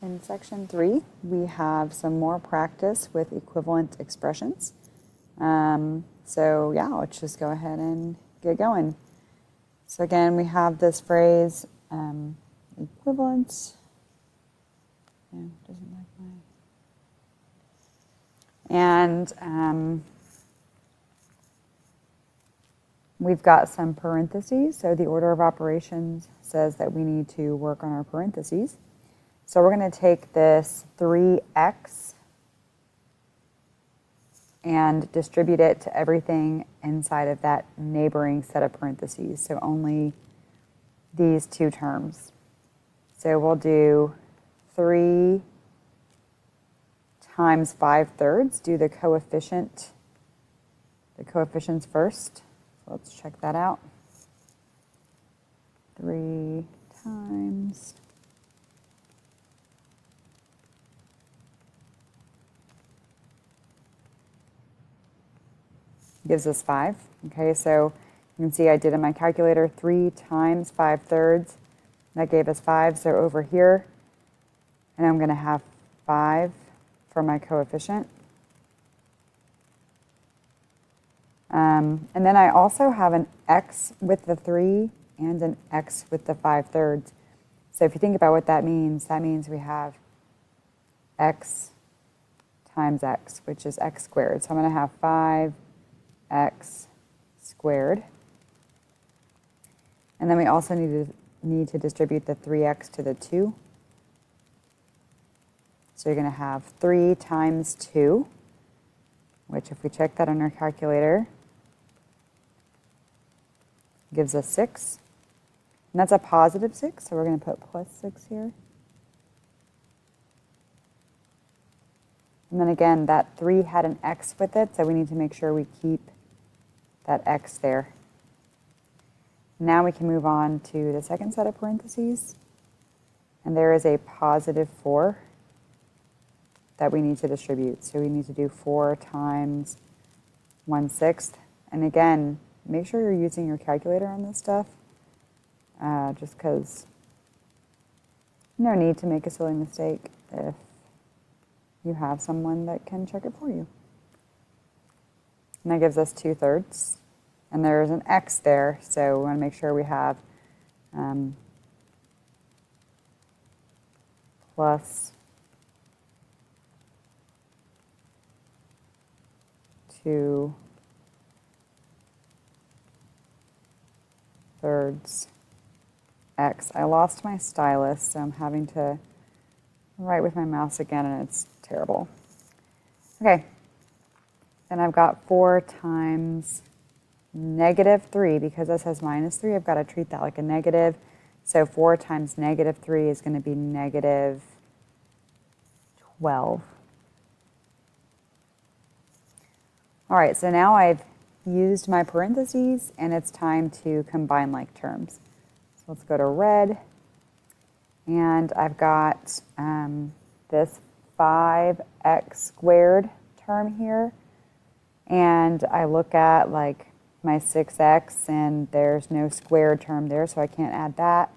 In section 3, we have some more practice with equivalent expressions. So yeah, let's just go ahead and get going. So again, we have this phrase, equivalent. Yeah, doesn't like my. And we've got some parentheses. So the order of operations says that we need to work on our parentheses. So we're going to take this 3x and distribute it to everything inside of that neighboring set of parentheses. So only these two terms. So we'll do 3 times 5/3. Do the coefficients first. So let's check that out. 3 times gives us 5. Okay, so you can see I did in my calculator 3 times 5/3. That gave us 5. So over here, and I'm going to have 5 for my coefficient. And then I also have an x with the 3 and an x with the 5/3. So if you think about what that means we have x times x, which is x squared. So I'm going to have 5x squared. And then we also need to distribute the 3x to the 2. So you're going to have 3 times 2, which if we check that on our calculator, gives us 6. And that's a positive 6, so we're going to put plus 6 here. And then again, that 3 had an x with it, so we need to make sure we keep that x there. Now we can move on to the second set of parentheses. And there is a positive 4 that we need to distribute. So we need to do 4 times 1/6. And again, make sure you're using your calculator on this stuff, just because no need to make a silly mistake if you have someone that can check it for you. And that gives us 2/3. And there's an x there, so we want to make sure we have plus 2/3 x. I lost my stylus, so I'm having to write with my mouse again, and it's terrible. Okay, then I've got 4 times -3, because this has -3, I've got to treat that like a negative. So 4 times -3 is going to be -12. All right, so now I've used my parentheses, and it's time to combine like terms. So let's go to red, and I've got this 5x squared term here, and I look at like my 6x, and there's no squared term there, so I can't add that.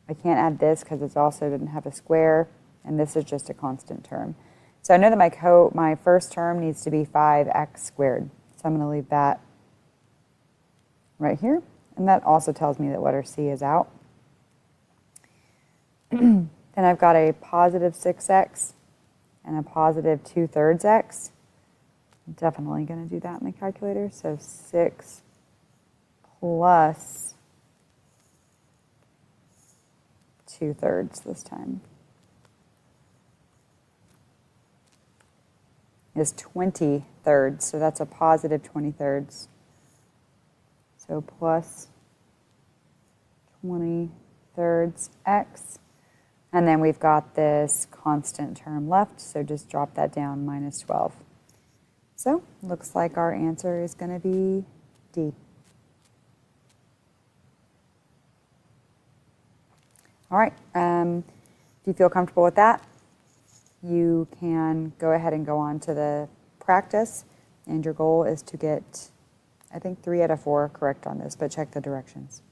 I can't add this because it also didn't have a square, and this is just a constant term. So I know that my first term needs to be 5x squared, so I'm going to leave that right here, and that also tells me that letter C is out. Then I've got a positive 6x and a positive 2/3 x. I'm definitely going to do that in the calculator. So 6 plus 2/3 this time is 20/3. So that's a positive 20/3. So plus 20/3 x. And then we've got this constant term left, so just drop that down, -12. So looks like our answer is going to be D. All right, if you feel comfortable with that, you can go ahead and go on to the practice, and your goal is to get, I think, 3 out of 4 correct on this, but check the directions.